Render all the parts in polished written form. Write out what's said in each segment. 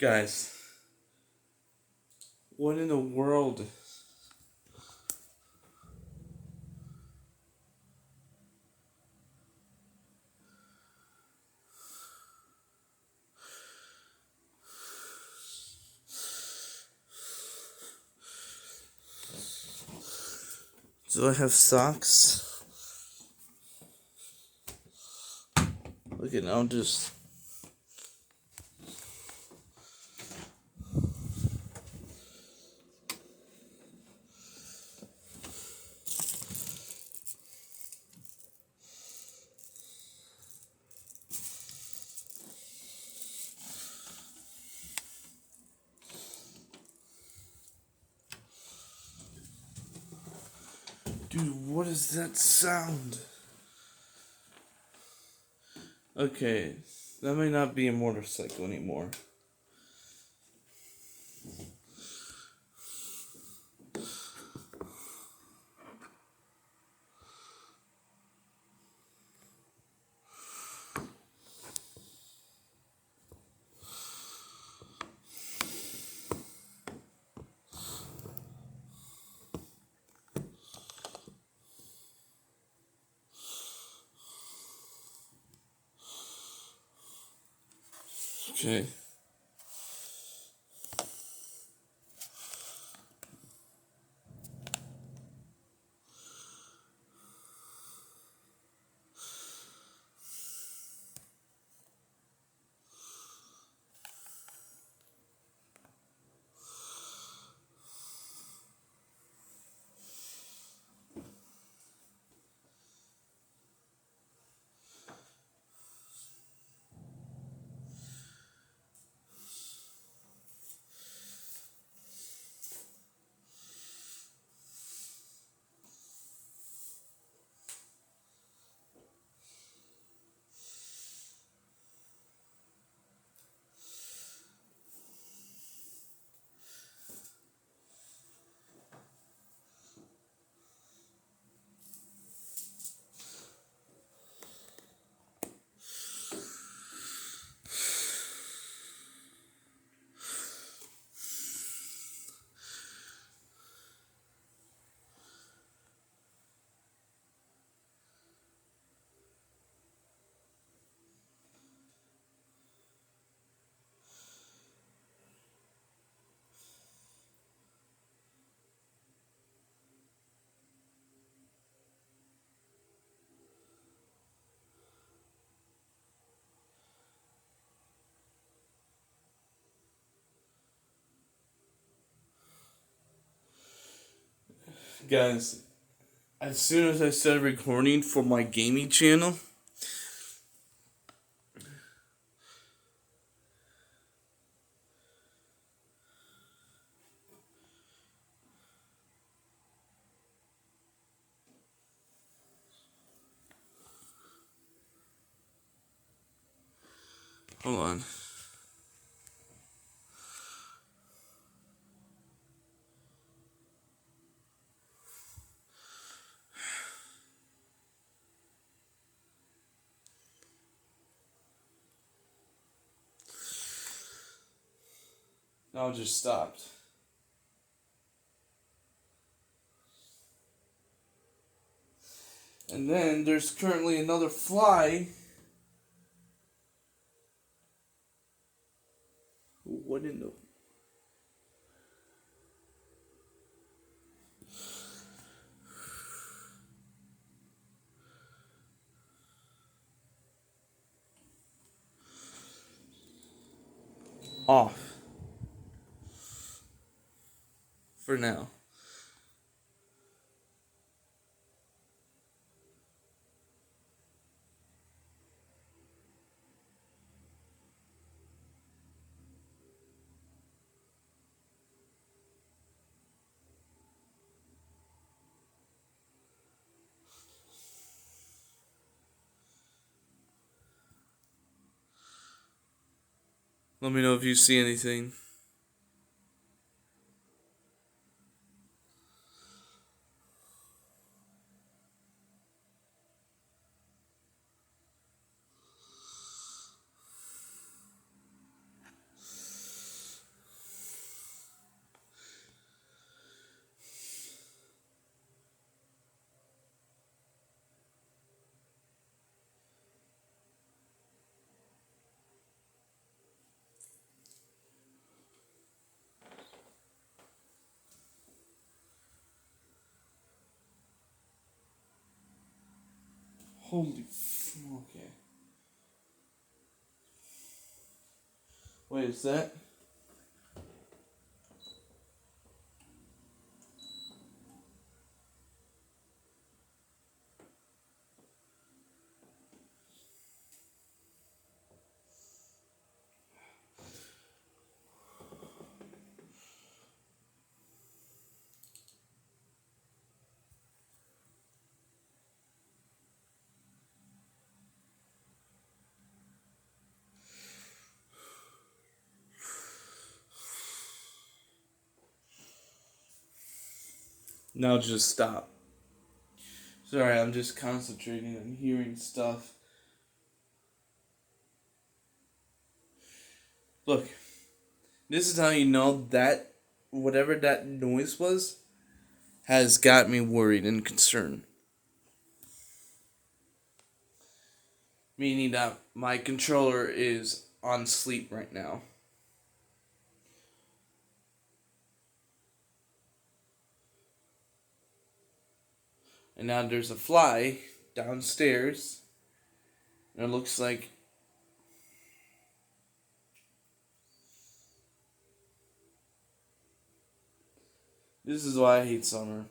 Guys, what in the world? Do I have socks? Look at now, just. Dude, what is that sound? Okay, that may not be a motorcycle anymore. Okay. Guys, as soon as I started recording for my gaming channel, hold on. Now it just stopped. And then there's currently another fly. What in the... Off. For now. Let me know if you see anything. Okay. Wait, is that? Now just stop. Sorry, I'm just concentrating on hearing stuff. Look, this is how you know that whatever that noise was has got me worried and concerned. Meaning that my controller is on sleep right now. And now there's a fly downstairs. And it looks like this is why I hate summer.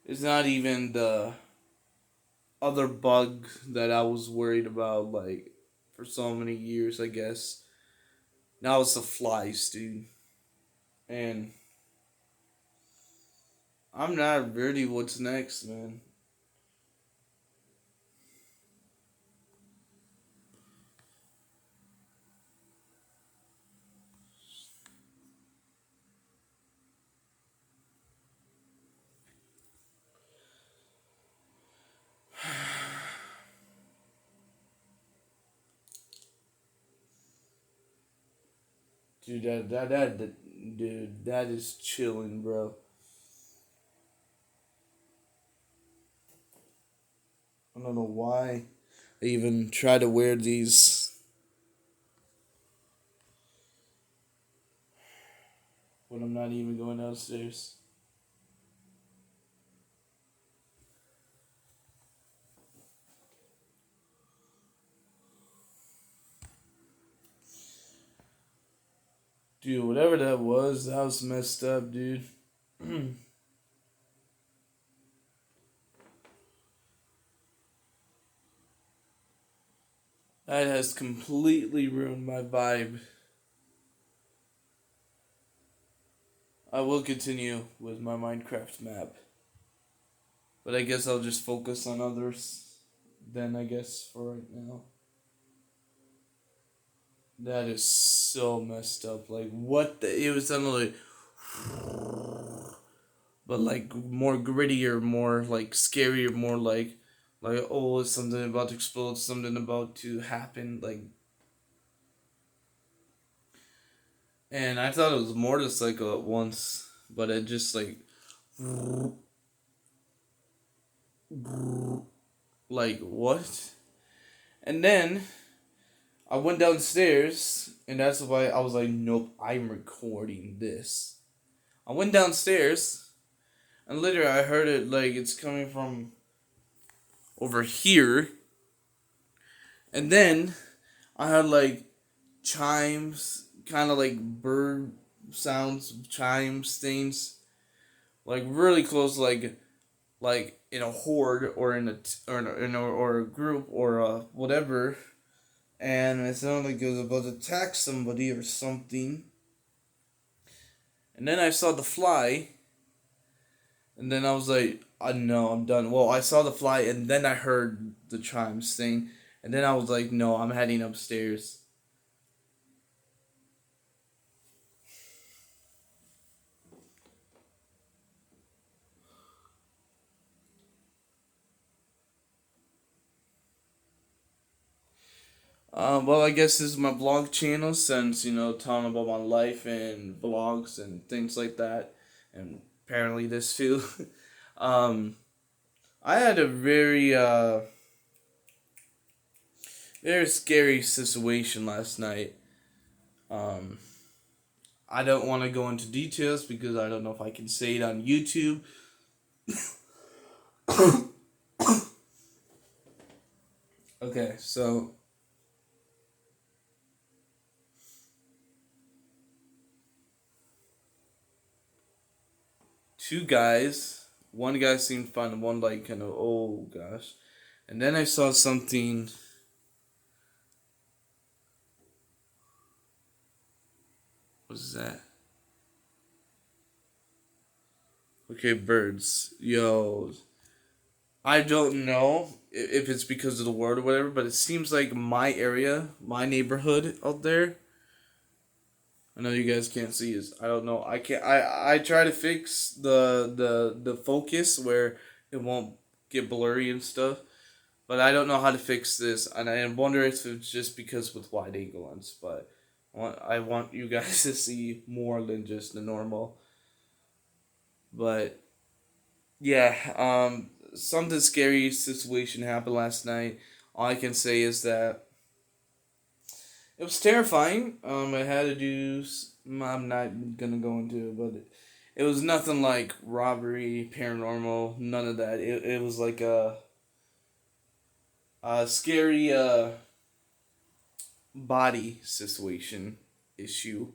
It's not even the other bug that I was worried about, like, for so many years, I guess. Now it's the flies, dude. And I'm not ready what's next, man. Dude, dude, that is chilling, bro. I don't know why I even try to wear these when I'm not even going downstairs. Dude, whatever that was messed up, dude. That has completely ruined my vibe. I will continue with my Minecraft map. But I guess I'll just focus on others then, I guess, for right now. That is so messed up. Like, what the? It was sounding like. But, like, more grittier, more, like, scarier, more like, oh, is something about to explode, something about to happen. Like, and I thought it was a motorcycle at once, but it just, like, what? And then I went downstairs, and that's why I was like, nope, I'm recording this. I went downstairs, and literally I heard it like it's coming from over here. And then I had like chimes, kind of like bird sounds, chimes, things, like really close, like in a horde or in a or a group or whatever. And it sounded like it was about to attack somebody or something. And then I saw the fly, and then I was like, no, I'm done. Well, I saw the fly, and then I heard the chimes thing, and then I was like, no, I'm heading upstairs. Well, I guess this is my vlog channel since, telling about my life and vlogs and things like that. And apparently this too. um, I had a very scary situation last night. Um, I don't want to go into details because I don't know if I can say it on YouTube. Okay, so two guys. One guy seemed fun, and one like kind of oh gosh. And then I saw something. What is that? Okay, birds. Yo, I don't know if it's because of the word or whatever, but it seems like my area, my neighborhood out there. I know you guys can't see this. I don't know. I can't. I try to fix the focus where it won't get blurry and stuff. But I don't know how to fix this, and I wonder if it's just because with wide angle lens. But I want you guys to see more than just the normal. But yeah, something scary situation happened last night. All I can say is that it was terrifying. I had to do. I'm not gonna go into it, but it was nothing like robbery, paranormal, none of that. It was like a scary body situation issue.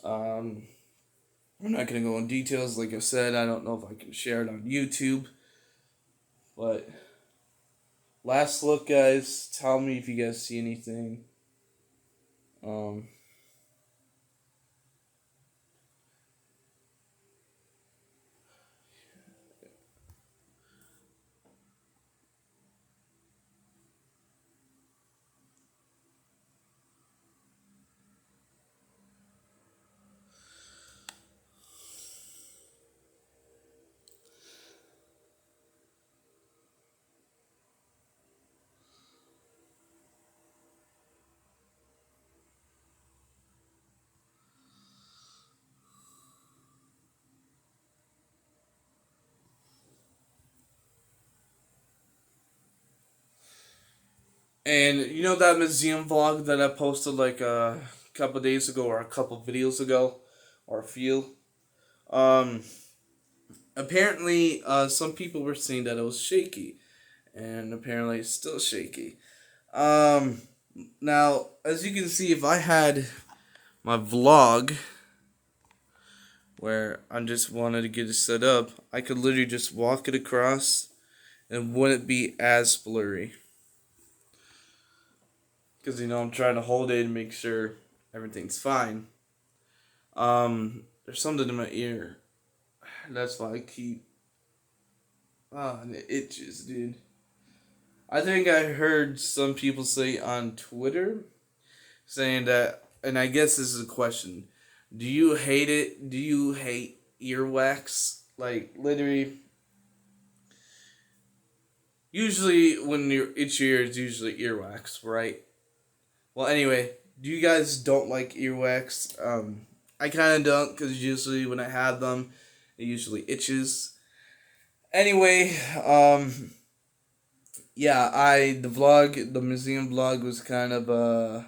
Um, I'm not gonna go in details. Like I said, I don't know if I can share it on YouTube. But last look, guys. Tell me if you guys see anything. Um, and you know that museum vlog that I posted like a couple days ago or a couple videos ago, or a few. Um, apparently, some people were saying that it was shaky, and apparently it's still shaky. Um, now, as you can see, if I had my vlog where I just wanted to get it set up, I could literally just walk it across and wouldn't be as blurry. Because, I'm trying to hold it and make sure everything's fine. There's something in my ear. That's why I keep. Ah, and it itches, dude. I think I heard some people say on Twitter saying that, and I guess this is a question. Do you hate it? Do you hate earwax? Like, literally, usually when you itch your ear, it's usually earwax, right? Well, anyway, do you guys don't like earwax? I kind of don't because usually when I have them, it usually itches. Anyway, yeah, the museum vlog was kind of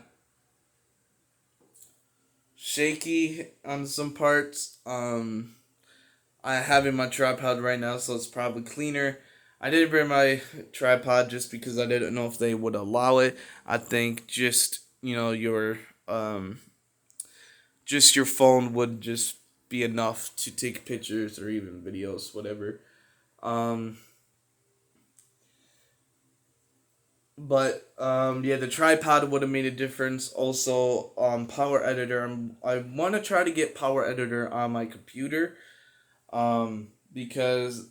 shaky on some parts. I have in my tripod right now, so it's probably cleaner. I didn't bring my tripod just because I didn't know if they would allow it. I think just just your phone would just be enough to take pictures or even videos, whatever. Um, but yeah, the tripod would have made a difference. Also, Power Editor. I want to try to get Power Editor on my computer. Because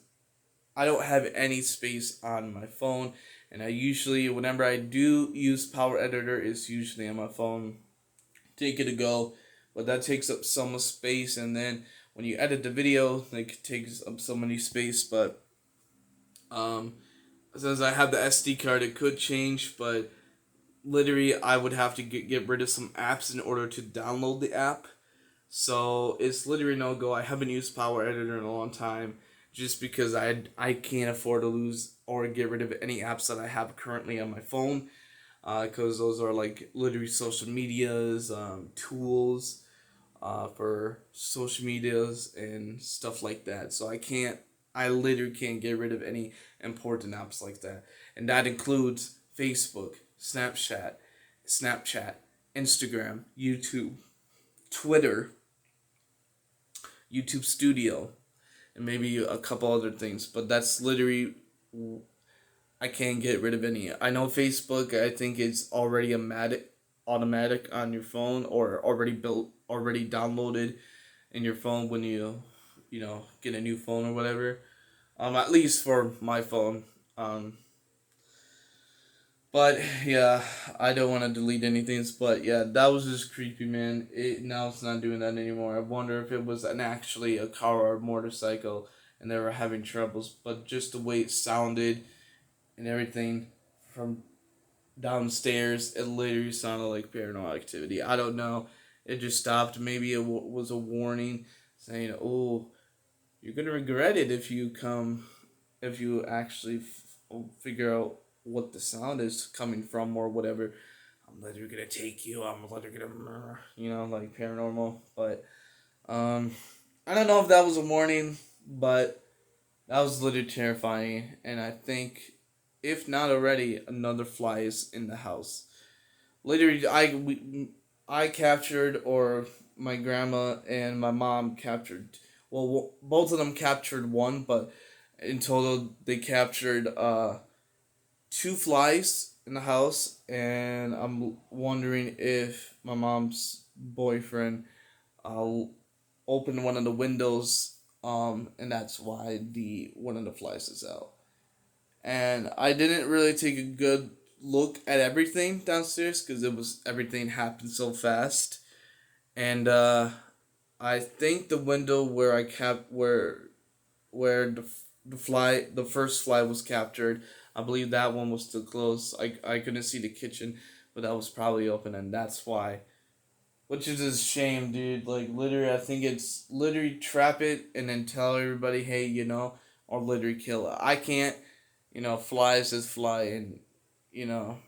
I don't have any space on my phone, and I usually, whenever I do use Power Editor, it's usually on my phone. Take it to go, but that takes up so much space, and then when you edit the video, like, it takes up so many space. But um, since I have the SD card, it could change, but literally, I would have to get rid of some apps in order to download the app. So it's literally no go. I haven't used Power Editor in a long time just because I can't afford to lose or get rid of any apps that I have currently on my phone, because those are like literally social medias, tools for social medias and stuff like that. So I literally can't get rid of any important apps like that, and that includes Facebook, Snapchat, Instagram, YouTube, Twitter, YouTube Studio, and maybe a couple other things. But that's literally, I can't get rid of any. I know Facebook, I think it's already automatic on your phone, or already downloaded in your phone when you get a new phone or whatever. At least for my phone. But yeah, I don't want to delete anything. But yeah, that was just creepy, man. Now it's not doing that anymore. I wonder if it was actually a car or a motorcycle, and they were having troubles. But just the way it sounded and everything from downstairs, it literally sounded like paranormal activity. I don't know. It just stopped. Maybe it was a warning saying, "Oh, you're gonna regret it if you actually figure out what the sound is coming from or whatever. I'm literally gonna take you. I'm literally gonna, like paranormal." But I don't know if that was a warning, but that was literally terrifying. And I think, if not already, another fly is in the house. Literally, I captured, or my grandma and my mom captured. Well, both of them captured one, but in total they captured two flies in the house, and I'm wondering if my mom's boyfriend uh, opened one of the windows, and that's why the one of the flies is out. And I didn't really take a good look at everything downstairs because everything happened so fast, and I think the window where I kept where the first fly was captured. I believe that one was still closed. I couldn't see the kitchen, but that was probably open, and that's why. Which is a shame, dude. Like, literally, I think it's literally trap it and then tell everybody, hey, or literally kill it. I can't, flies is fly, and, you know,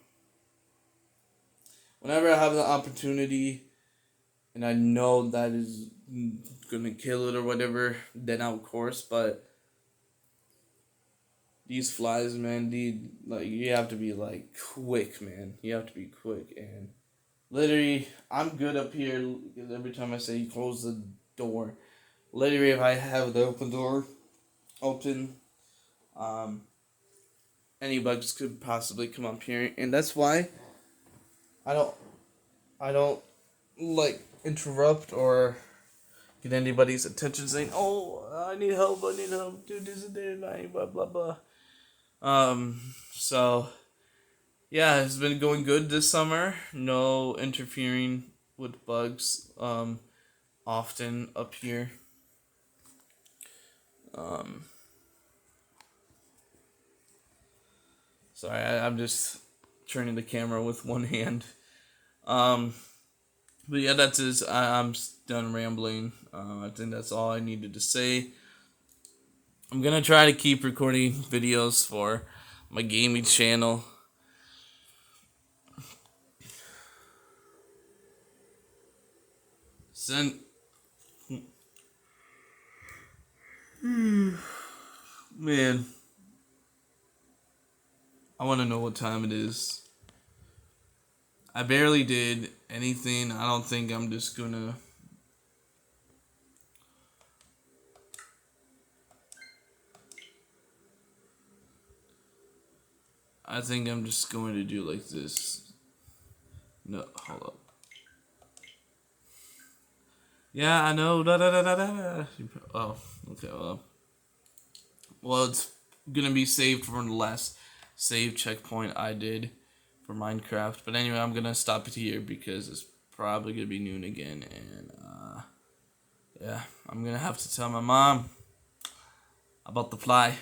whenever I have the opportunity and I know that is gonna kill it or whatever, then of course, but these flies, man, like, you have to be like quick, man. You have to be quick, and literally, I'm good up here because every time I say close the door, literally, if I have the open door open, um, any bugs could possibly come up here, and that's why I don't, I don't like interrupt or get anybody's attention saying, "Oh, I need help, do this and that, blah blah blah." So yeah, it's been going good this summer. No interfering with bugs often up here. Um, Sorry, I'm just turning the camera with one hand. Um, but yeah, that's it. I'm done rambling. I think that's all I needed to say. I'm gonna try to keep recording videos for my gaming channel. Send. Man, I want to know what time it is. I barely did anything. I don't think I'm just gonna. I think I'm just going to do like this. No, hold up. Yeah, I know. Da, da, da, da, da. Oh, okay. Well, it's gonna be saved from the last save checkpoint I did for Minecraft. But anyway, I'm gonna stop it here because it's probably gonna be noon again, and yeah, I'm gonna have to tell my mom about the fly.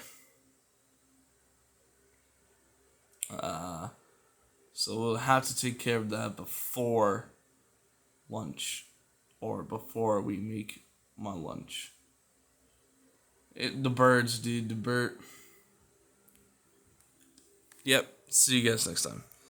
So we'll have to take care of that before lunch, or before we make my lunch. The birds, dude. The bird. Yep. See you guys next time.